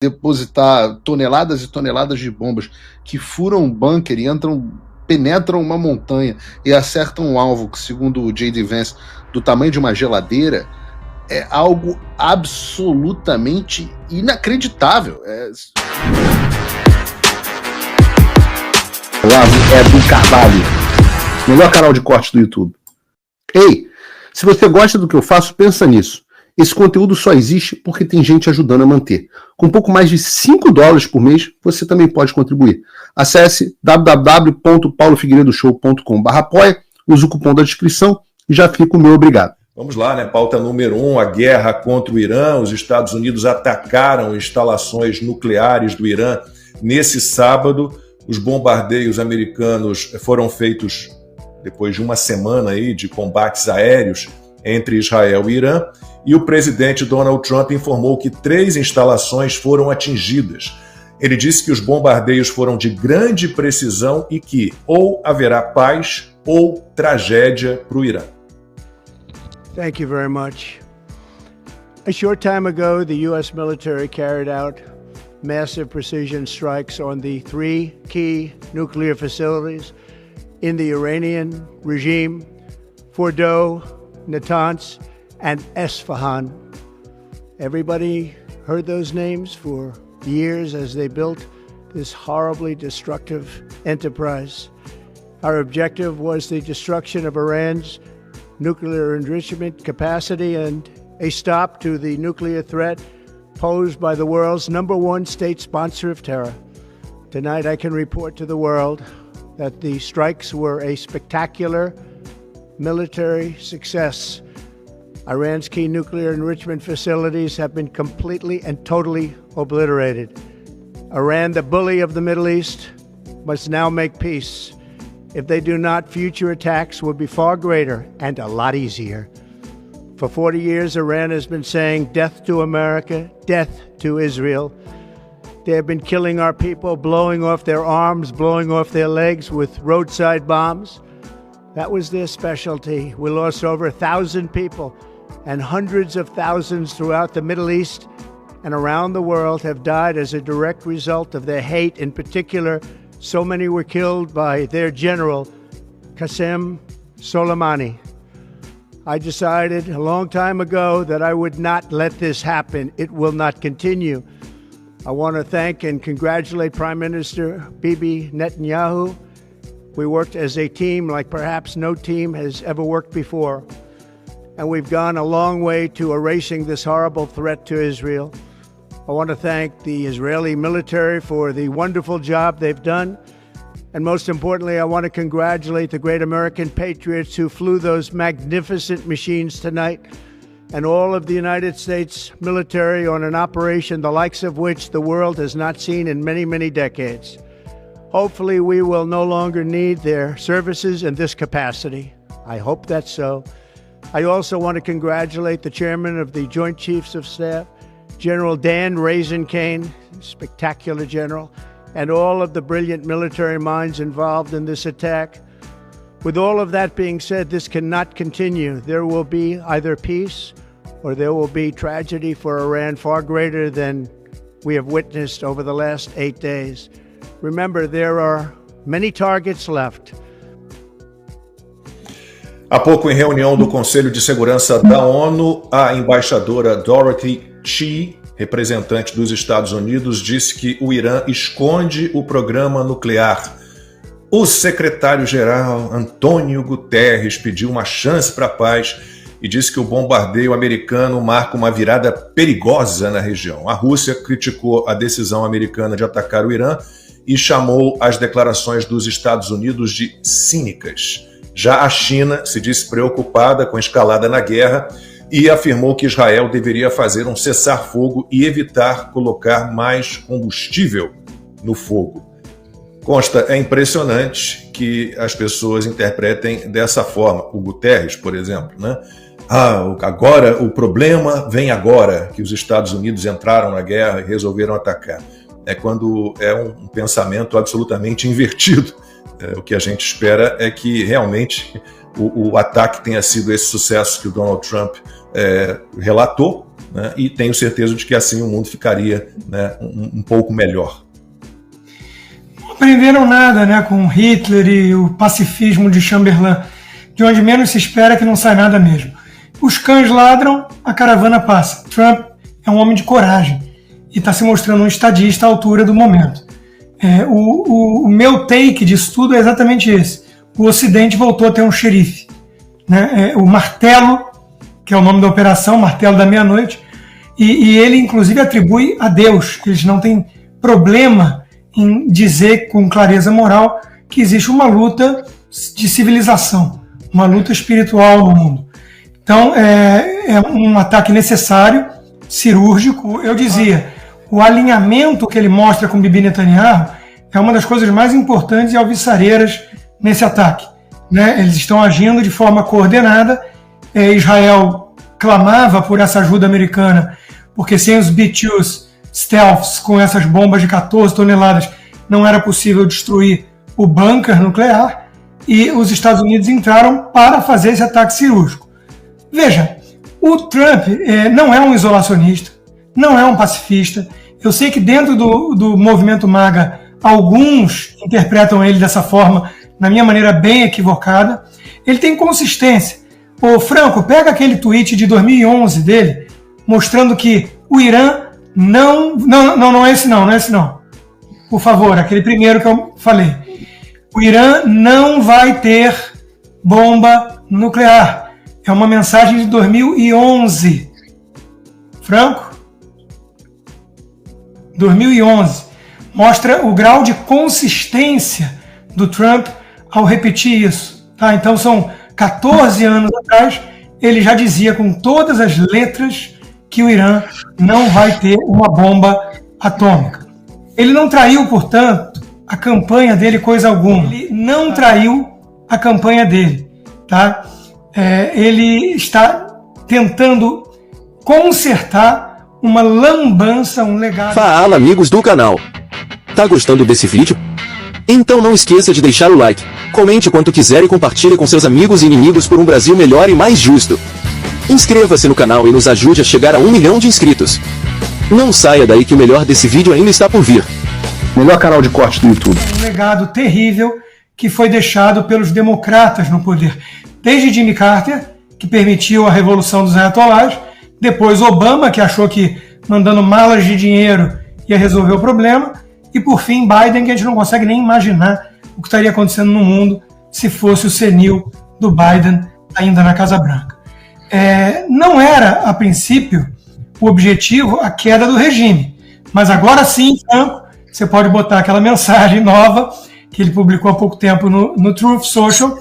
depositar toneladas e toneladas de bombas que furam um bunker e penetram uma montanha e acertam um alvo que, segundo o J.D. Vance, do tamanho de uma geladeira, é algo absolutamente inacreditável. Olavo é do Carvalho, melhor canal de corte do YouTube. Ei, se você gosta do que eu faço, pensa nisso. Esse conteúdo só existe porque tem gente ajudando a manter. Com pouco mais de $5 por mês, você também pode contribuir. Acesse www.paulofigueiredoshow.com/apoia, use o cupom da descrição e já fica o meu obrigado. Vamos lá, né? Pauta número 1, a guerra contra o Irã. Os Estados Unidos atacaram instalações nucleares do Irã nesse sábado. Os bombardeios americanos foram feitos depois de uma semana aí de combates aéreos entre Israel e Irã. E o presidente Donald Trump informou que 3 instalações foram atingidas. Ele disse que os bombardeios foram de grande precisão e que ou haverá paz ou tragédia para o Irã. Thank you very much. A short time ago, the U.S. military carried out massive precision strikes on the 3 key nuclear facilities in the Iranian regime, Fordow, Natanz, and Esfahan. Everybody heard those names for years as they built this horribly destructive enterprise. Our objective was the destruction of Iran's nuclear enrichment capacity and a stop to the nuclear threat posed by the world's #1 state sponsor of terror. Tonight, I can report to the world that the strikes were a spectacular military success. Iran's key nuclear enrichment facilities have been completely and totally obliterated. Iran, the bully of the Middle East, must now make peace. If they do not, future attacks will be far greater and a lot easier. For 40 years, Iran has been saying death to America, death to Israel. They have been killing our people, blowing off their arms, blowing off their legs with roadside bombs. That was their specialty. We lost over 1,000 people, and hundreds of thousands throughout the Middle East and around the world have died as a direct result of their hate. In particular, so many were killed by their general, Qasem Soleimani. I decided a long time ago that I would not let this happen. It will not continue. I want to thank and congratulate Prime Minister Bibi Netanyahu. We worked as a team like perhaps no team has ever worked before. And we've gone a long way to erasing this horrible threat to Israel. I want to thank the Israeli military for the wonderful job they've done. And most importantly, I want to congratulate the great American patriots who flew those magnificent machines tonight, and all of the United States military on an operation the likes of which the world has not seen in many, many decades. Hopefully, we will no longer need their services in this capacity. I hope that's so. I also want to congratulate the chairman of the Joint Chiefs of Staff, General Dan Raisin-Kane, spectacular general, and all of the brilliant military minds involved in this attack. With all of that being said, this cannot continue. There will be either peace or there will be tragedy for Iran far greater than we have witnessed over the last 8 days. Remember, there are many targets left. Há pouco, em reunião do Conselho de Segurança da ONU, a embaixadora Dorothy Chee, representante dos Estados Unidos, disse que o Irã esconde o programa nuclear. O secretário-geral Antônio Guterres pediu uma chance para a paz e disse que o bombardeio americano marca uma virada perigosa na região. A Rússia criticou a decisão americana de atacar o Irã e chamou as declarações dos Estados Unidos de cínicas. Já a China se disse preocupada com a escalada na guerra e afirmou que Israel deveria fazer um cessar-fogo e evitar colocar mais combustível no fogo. Consta, é impressionante que as pessoas interpretem dessa forma. O Guterres, por exemplo, né? Agora, o problema vem agora, que os Estados Unidos entraram na guerra e resolveram atacar. É quando é um pensamento absolutamente invertido. O que a gente espera é que realmente o ataque tenha sido esse sucesso que o Donald Trump relatou, né, e tenho certeza de que assim o mundo ficaria, né, um pouco melhor. Não aprenderam nada, né, com Hitler e o pacifismo de Chamberlain. De onde menos se espera que não sai nada mesmo. Os cães ladram, a caravana passa. Trump é um homem de coragem e está se mostrando um estadista à altura do momento. O meu take disso tudo é exatamente esse. O Ocidente voltou a ter um xerife, né? O Martelo, que é o nome da operação, Martelo da Meia-Noite, e ele inclusive atribui a Deus. Eles não têm problema em dizer com clareza moral que existe uma luta de civilização, uma luta espiritual no mundo. Então, é um ataque necessário, cirúrgico. Eu dizia, o alinhamento que ele mostra com Bibi Netanyahu é uma das coisas mais importantes e alvissareiras nesse ataque, né? Eles estão agindo de forma coordenada. Israel clamava por essa ajuda americana, porque sem os B-2 stealths, com essas bombas de 14 toneladas, não era possível destruir o bunker nuclear, e os Estados Unidos entraram para fazer esse ataque cirúrgico. Veja, o Trump não é um isolacionista, não é um pacifista. Eu sei que dentro do movimento MAGA, alguns interpretam ele dessa forma, na minha maneira bem equivocada. Ele tem consistência. Ô Franco, pega aquele tweet de 2011 dele, mostrando que o Irã não é esse não. Por favor, aquele primeiro que eu falei. O Irã não vai ter bomba nuclear. É uma mensagem de 2011. Franco? 2011. Mostra o grau de consistência do Trump ao repetir isso. Tá? Então são 14 anos atrás, ele já dizia com todas as letras que o Irã não vai ter uma bomba atômica. Ele não traiu, portanto, a campanha dele coisa alguma. Ele não traiu a campanha dele. Tá? Ele está tentando consertar uma lambança, um legado. Fala, amigos do canal. Tá gostando desse vídeo? Então não esqueça de deixar o like, comente quanto quiser e compartilhe com seus amigos e inimigos por um Brasil melhor e mais justo. Inscreva-se no canal e nos ajude a chegar a 1 milhão de inscritos. Não saia daí que o melhor desse vídeo ainda está por vir. Melhor canal de corte do YouTube. Um legado terrível que foi deixado pelos democratas no poder. Desde Jimmy Carter, que permitiu a revolução dos ayatollahs, depois Obama, que achou que mandando malas de dinheiro ia resolver o problema, e por fim Biden, que a gente não consegue nem imaginar o que estaria acontecendo no mundo se fosse o senil do Biden ainda na Casa Branca. Não era, a princípio, o objetivo a queda do regime, mas agora sim, Franco, você pode botar aquela mensagem nova que ele publicou há pouco tempo no Truth Social,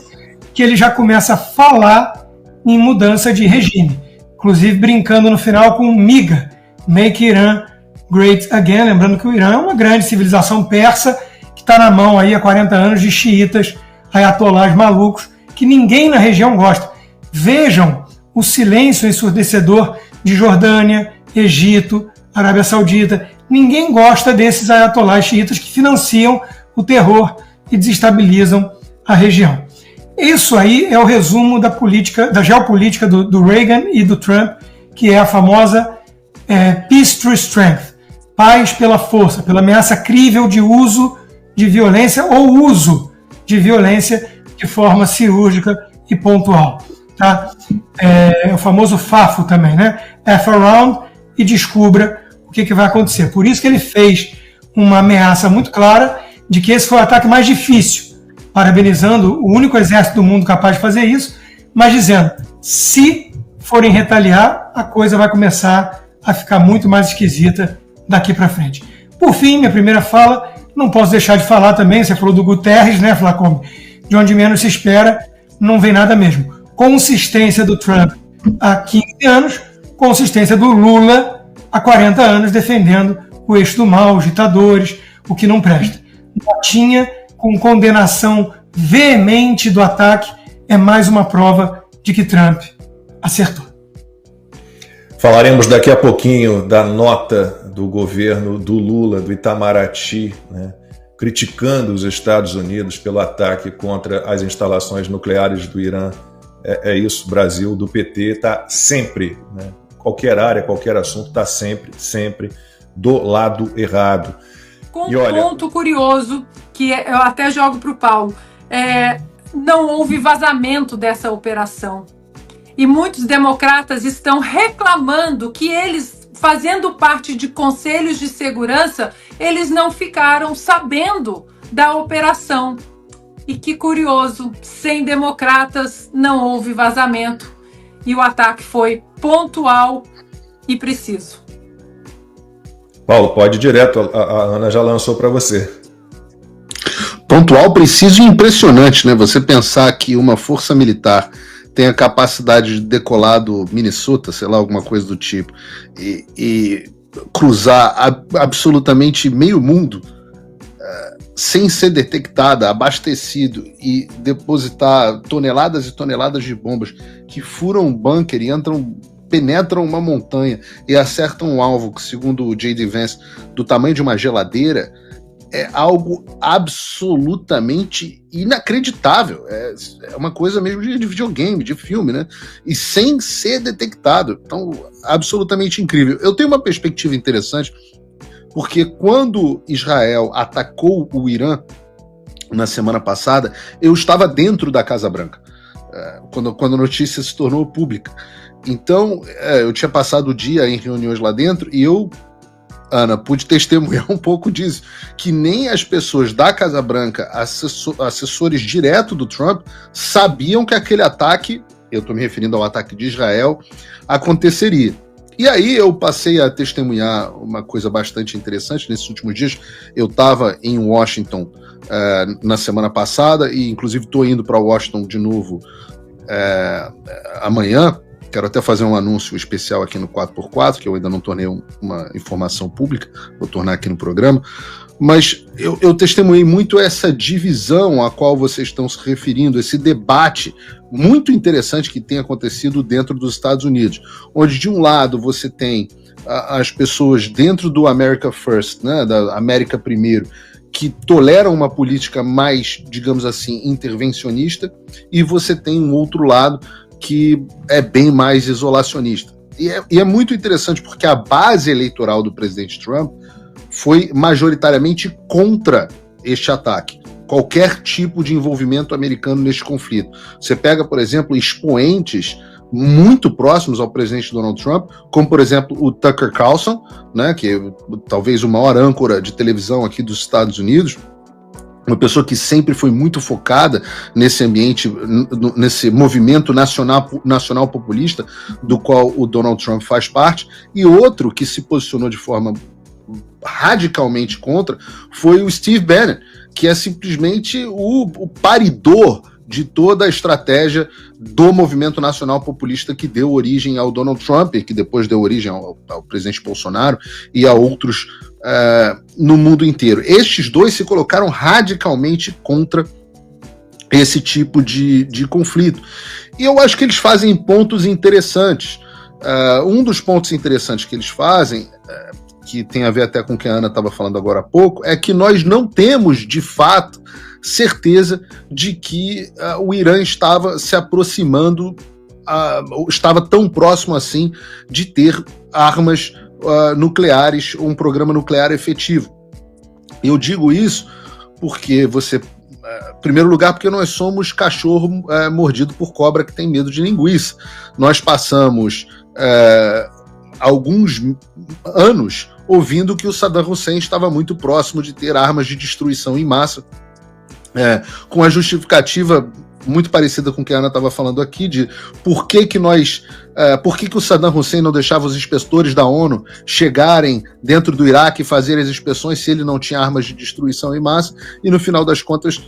que ele já começa a falar em mudança de regime, inclusive brincando no final com MIGA, Make Iran Great Again, lembrando que o Irã é uma grande civilização persa que está na mão aí há 40 anos de xiitas, ayatollahs malucos, que ninguém na região gosta. Vejam o silêncio ensurdecedor de Jordânia, Egito, Arábia Saudita. Ninguém gosta desses ayatollahs xiitas que financiam o terror e desestabilizam a região. Isso aí é o resumo da geopolítica do Reagan e do Trump, que é a famosa Peace through Strength, paz pela força, pela ameaça crível de uso de violência ou uso de violência de forma cirúrgica e pontual. Tá? O famoso FAFO também, né? F around e descubra o que vai acontecer. Por isso que ele fez uma ameaça muito clara de que esse foi o ataque mais difícil, parabenizando o único exército do mundo capaz de fazer isso, mas dizendo, se forem retaliar, a coisa vai começar a ficar muito mais esquisita daqui para frente. Por fim, minha primeira fala, não posso deixar de falar também, você falou do Guterres, né, Flacombe? De onde menos se espera, não vem nada mesmo. Consistência do Trump há 15 anos, consistência do Lula há 40 anos, defendendo o eixo do mal, os ditadores, o que não presta. Notinha com condenação veemente do ataque é mais uma prova de que Trump acertou. Falaremos daqui a pouquinho da nota do governo do Lula, do Itamaraty, né, criticando os Estados Unidos pelo ataque contra as instalações nucleares do Irã. É isso, o Brasil do PT está sempre, né, qualquer área, qualquer assunto, está sempre do lado errado. Com um ponto curioso, que eu até jogo para o Paulo, não houve vazamento dessa operação. E muitos democratas estão reclamando que eles, fazendo parte de conselhos de segurança, eles não ficaram sabendo da operação. E que curioso, sem democratas não houve vazamento e o ataque foi pontual e preciso. Paulo, pode ir direto, a Ana já lançou para você. Pontual, preciso e impressionante, né? Você pensar que uma força militar tem a capacidade de decolar do Minnesota, sei lá, alguma coisa do tipo, e cruzar absolutamente meio mundo sem ser detectada, abastecido e depositar toneladas e toneladas de bombas que furam um bunker e penetram uma montanha e acertam um alvo que, segundo o J.D. Vance, do tamanho de uma geladeira, é algo absolutamente inacreditável. É uma coisa mesmo de videogame, de filme, né? E sem ser detectado. Então, absolutamente incrível. Eu tenho uma perspectiva interessante, porque quando Israel atacou o Irã na semana passada, eu estava dentro da Casa Branca, quando a notícia se tornou pública. Então, eu tinha passado o dia em reuniões lá dentro e eu, Ana, pude testemunhar um pouco disso, que nem as pessoas da Casa Branca, assessores direto do Trump, sabiam que aquele ataque, eu estou me referindo ao ataque de Israel, aconteceria. E aí eu passei a testemunhar uma coisa bastante interessante nesses últimos dias. Eu estava em Washington na semana passada e inclusive estou indo para Washington de novo amanhã. Quero até fazer um anúncio especial aqui no 4x4, que eu ainda não tornei uma informação pública, vou tornar aqui no programa. Mas eu testemunhei muito essa divisão a qual vocês estão se referindo, esse debate muito interessante que tem acontecido dentro dos Estados Unidos, onde de um lado você tem as pessoas dentro do America First, né, da América Primeiro, que toleram uma política mais, digamos assim, intervencionista, e você tem um outro lado que é bem mais isolacionista. E é muito interessante porque a base eleitoral do presidente Trump foi majoritariamente contra este ataque, qualquer tipo de envolvimento americano neste conflito. Você pega, por exemplo, expoentes muito próximos ao presidente Donald Trump, como, por exemplo, o Tucker Carlson, né, que é talvez o maior âncora de televisão aqui dos Estados Unidos, uma pessoa que sempre foi muito focada nesse ambiente, nesse movimento nacional populista, do qual o Donald Trump faz parte, e outro que se posicionou de forma radicalmente contra foi o Steve Bannon, que é simplesmente o paridor de toda a estratégia do movimento nacional populista que deu origem ao Donald Trump, e que depois deu origem ao presidente Bolsonaro e a outros no mundo inteiro. Estes dois se colocaram radicalmente contra esse tipo de conflito. E eu acho que eles fazem pontos interessantes. Um dos pontos interessantes que eles fazem, que tem a ver até com o que a Ana estava falando agora há pouco, é que nós não temos, de fato, certeza de que o Irã estava se aproximando, estava tão próximo assim de ter armas nucleares, um programa nuclear efetivo. Eu digo isso porque em primeiro lugar, porque nós somos cachorro mordido por cobra que tem medo de linguiça. Nós passamos alguns anos ouvindo que o Saddam Hussein estava muito próximo de ter armas de destruição em massa, com a justificativa muito parecida com o que a Ana estava falando aqui, de por que o Saddam Hussein não deixava os inspetores da ONU chegarem dentro do Iraque e fazerem as inspeções se ele não tinha armas de destruição em massa, e no final das contas,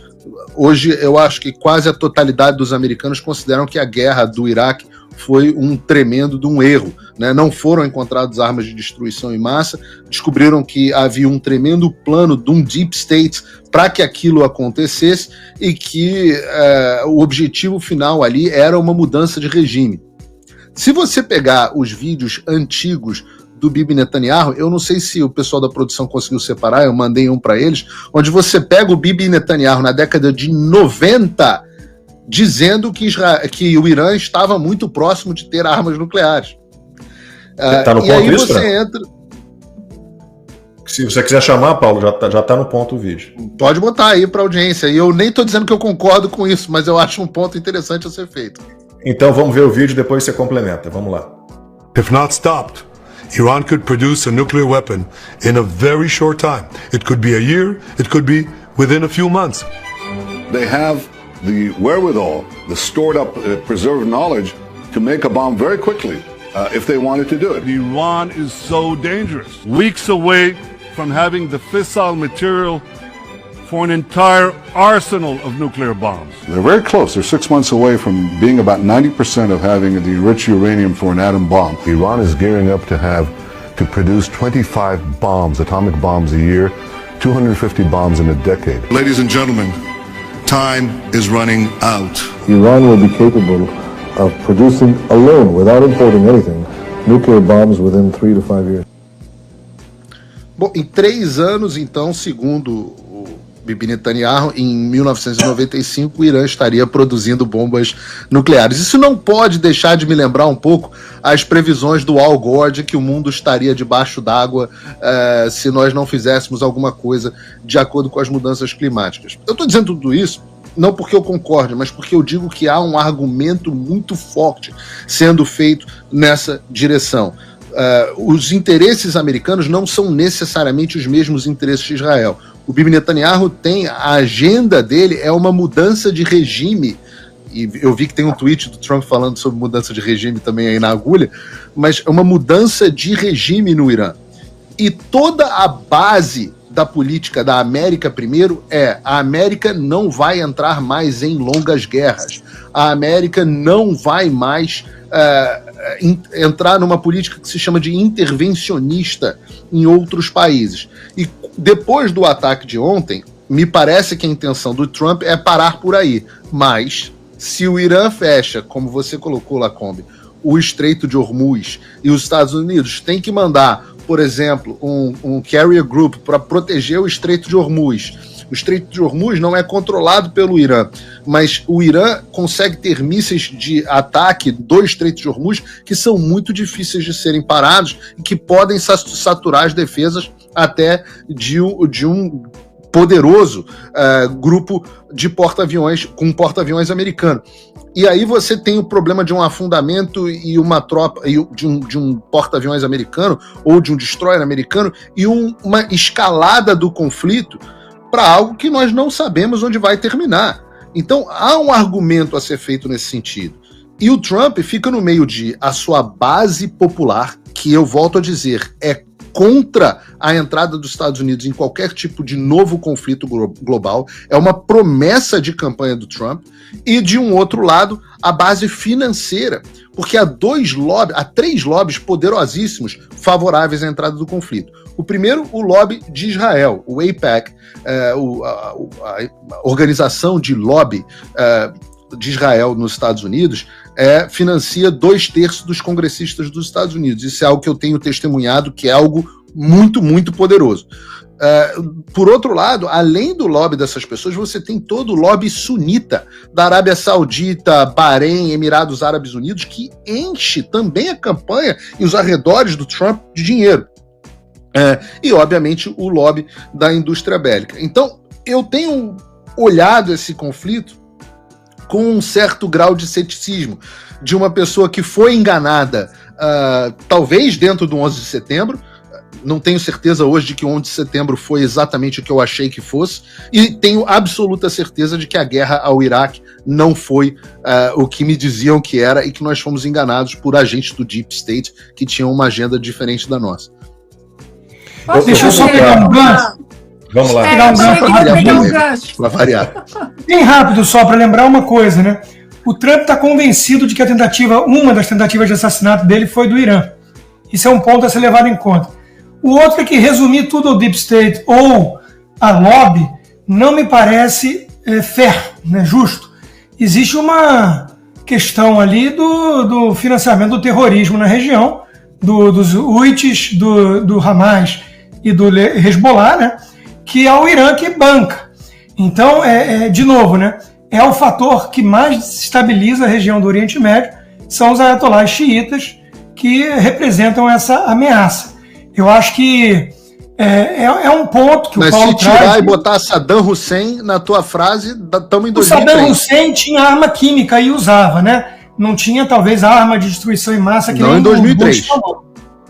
hoje eu acho que quase a totalidade dos americanos consideram que a guerra do Iraque foi um tremendo de um erro, né? Não foram encontradas armas de destruição em massa, descobriram que havia um tremendo plano de um deep state para que aquilo acontecesse e que o objetivo final ali era uma mudança de regime. Se você pegar os vídeos antigos do Bibi Netanyahu, eu não sei se o pessoal da produção conseguiu separar, eu mandei um para eles, onde você pega o Bibi Netanyahu na década de 90 dizendo que o Irã estava muito próximo de ter armas nucleares. Tá no e ponto aí isso, você né? entra... Se você quiser chamar, Paulo, já tá no ponto o vídeo. Pode botar aí para audiência. E eu nem estou dizendo que eu concordo com isso, mas eu acho um ponto interessante a ser feito. Então vamos ver o vídeo, depois você complementa. Vamos lá. If not stopped, Iran could produce a nuclear weapon in a very short time. It could be a year, it could be within a few months. They have the wherewithal, the stored up, preserved knowledge to make a bomb very quickly if they wanted to do it. Iran is so dangerous. Weeks away from having the fissile material for an entire arsenal of nuclear bombs. They're very close. They're 6 months away from being about 90% of having the enriched uranium for an atom bomb. Iran is gearing up to produce 25 bombs, atomic bombs a year, 250 bombs in a decade. Ladies and gentlemen, time is running out. Iran will be capable of producing alone, without importing anything, nuclear bombs within 3 to 5 years. Bom, em 3 anos, então, segundo o Bibi Netanyahu, em 1995, o Irã estaria produzindo bombas nucleares. Isso não pode deixar de me lembrar um pouco as previsões do Al Gore de que o mundo estaria debaixo d'água se nós não fizéssemos alguma coisa de acordo com as mudanças climáticas. Eu estou dizendo tudo isso não porque eu concorde, mas porque eu digo que há um argumento muito forte sendo feito nessa direção. Os interesses americanos não são necessariamente os mesmos interesses de Israel. O Bibi Netanyahu tem, a agenda dele é uma mudança de regime, e eu vi que tem um tweet do Trump falando sobre mudança de regime também aí na agulha, mas é uma mudança de regime no Irã. E toda a base da política da América primeiro a América não vai entrar mais em longas guerras. A América não vai mais entrar numa política que se chama de intervencionista em outros países. E depois do ataque de ontem, me parece que a intenção do Trump é parar por aí. Mas, se o Irã fecha, como você colocou, Lacombe, o Estreito de Hormuz, e os Estados Unidos têm que mandar, por exemplo, um carrier group para proteger o Estreito de Hormuz. O Estreito de Hormuz não é controlado pelo Irã, mas o Irã consegue ter mísseis de ataque do Estreito de Hormuz que são muito difíceis de serem parados e que podem saturar as defesas até de um poderoso grupo de porta-aviões, com porta-aviões americano. E aí você tem o problema de um afundamento e uma tropa, de um porta-aviões americano ou de um destroyer americano e uma escalada do conflito para algo que nós não sabemos onde vai terminar. Então há um argumento a ser feito nesse sentido. E o Trump fica no meio de a sua base popular, que eu volto a dizer, é contra a entrada dos Estados Unidos em qualquer tipo de novo conflito global, é uma promessa de campanha do Trump, e de um outro lado, a base financeira, porque há 3 lobbies poderosíssimos favoráveis à entrada do conflito. O primeiro, o lobby de Israel, o AIPAC, a organização de lobby de Israel nos Estados Unidos, financia 2/3 dos congressistas dos Estados Unidos. Isso é algo que eu tenho testemunhado, que é algo muito, muito poderoso. Por outro lado, além do lobby dessas pessoas, você tem todo o lobby sunita da Arábia Saudita, Bahrein, Emirados Árabes Unidos, que enche também a campanha e os arredores do Trump de dinheiro. E, obviamente, o lobby da indústria bélica. Então, eu tenho olhado esse conflito com um certo grau de ceticismo, de uma pessoa que foi enganada, talvez dentro do 11 de setembro, não tenho certeza hoje de que o 11 de setembro foi exatamente o que eu achei que fosse, e tenho absoluta certeza de que a guerra ao Iraque não foi o que me diziam que era, e que nós fomos enganados por agentes do Deep State que tinham uma agenda diferente da nossa. Deixa eu só pegar um gancho. Vamos lá. Para variar. Bem rápido só, para lembrar uma coisa, né? O Trump está convencido de que uma das tentativas de assassinato dele foi do Irã. Isso é um ponto a ser levado em conta. O outro é que resumir tudo ao Deep State ou a lobby não me parece fair, né, justo. Existe uma questão ali do financiamento do terrorismo na região, dos Houthis, do Hamas e do Hezbollah, né, que é o Irã que banca. Então, de novo, né, é o fator que mais estabiliza a região do Oriente Médio, são os ayatolás xiitas, que representam essa ameaça. Eu acho que é um ponto que Mas o Paulo se tirar traz. e botar Saddam Hussein na tua frase, estamos em O 2003. Saddam Hussein tinha arma química e usava, né? Não tinha, talvez, arma de destruição em massa que não nem em 2003.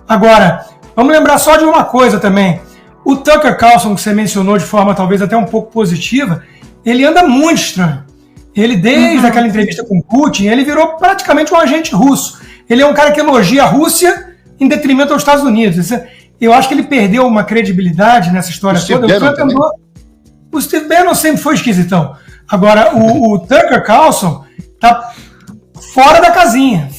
Agora, vamos lembrar só de uma coisa também. O Tucker Carlson, que você mencionou de forma talvez até um pouco positiva, ele anda muito estranho. Ele, desde aquela entrevista com Putin, ele virou praticamente um agente russo. Ele é um cara que elogia a Rússia em detrimento aos Estados Unidos. Eu acho que ele perdeu uma credibilidade nessa história toda. O Steve Bannon sempre foi esquisitão. Agora, o Tucker Carlson tá fora da casinha.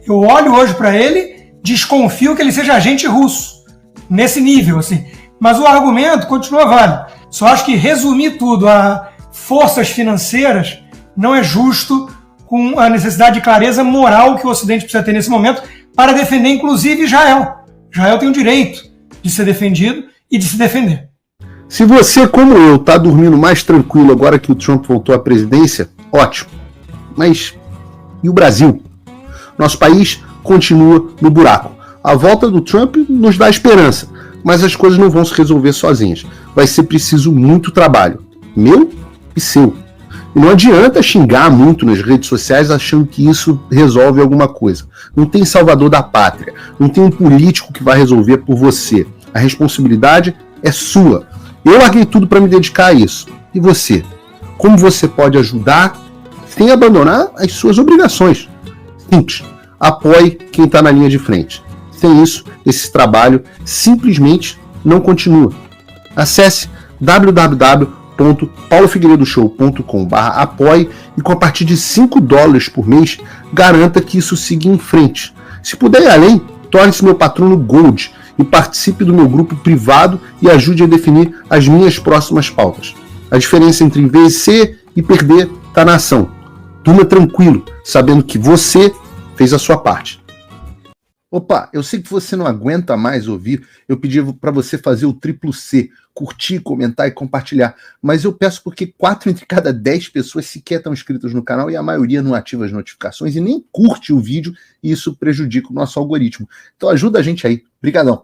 Eu olho hoje para ele, desconfio que ele seja agente russo. Nesse nível, assim. Mas o argumento continua válido. Só acho que resumir tudo a forças financeiras não é justo com a necessidade de clareza moral que o Ocidente precisa ter nesse momento para defender, inclusive, Israel. Israel tem o direito de ser defendido e de se defender. Se você, como eu, tá dormindo mais tranquilo agora que o Trump voltou à presidência, ótimo. Mas e o Brasil? Nosso país continua no buraco. A volta do Trump nos dá esperança, mas as coisas não vão se resolver sozinhas. Vai ser preciso muito trabalho, meu e seu. E não adianta xingar muito nas redes sociais achando que isso resolve alguma coisa. Não tem salvador da pátria, não tem um político que vai resolver por você. A responsabilidade é sua. Eu larguei tudo para me dedicar a isso. E você? Como você pode ajudar sem abandonar as suas obrigações? Simples. Apoie quem está na linha de frente. Sem isso, esse trabalho simplesmente não continua. Acesse www.paulofigueiredoshow.com/apoie e com a partir de $5 por mês, garanta que isso siga em frente. Se puder ir além, torne-se meu patrono Gold e participe do meu grupo privado e ajude a definir as minhas próximas pautas. A diferença entre vencer e perder está na ação. Durma tranquilo, sabendo que você fez a sua parte. Opa, eu sei que você não aguenta mais ouvir, eu pedi para você fazer o triplo C, curtir, comentar e compartilhar, mas eu peço porque 4 entre cada 10 pessoas sequer estão inscritas no canal e a maioria não ativa as notificações e nem curte o vídeo e isso prejudica o nosso algoritmo. Então ajuda a gente aí. Obrigadão.